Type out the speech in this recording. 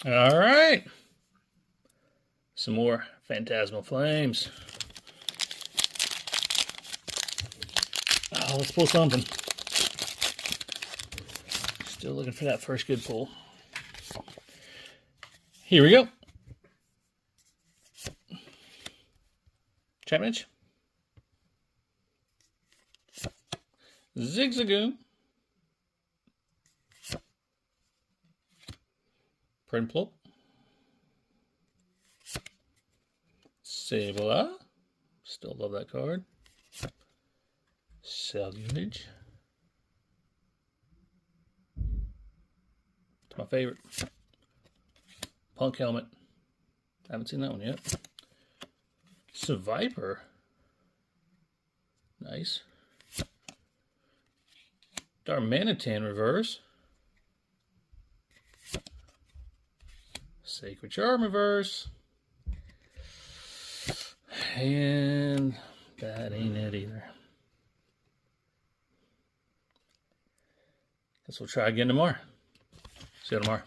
All right. Some more Phantasmal Flames. Oh, let's pull something. Still looking for that first good pull. Here we go. Chapmanage. Zigzagoon. Primplop. Sableye. Still love that card. Celluage. It's my favorite. Punk Helmet. Haven't seen that one yet. Viper. Nice. Darmanitan reverse. Sacred Charm reverse. And that ain't it either. Guess we'll try again tomorrow. See you tomorrow.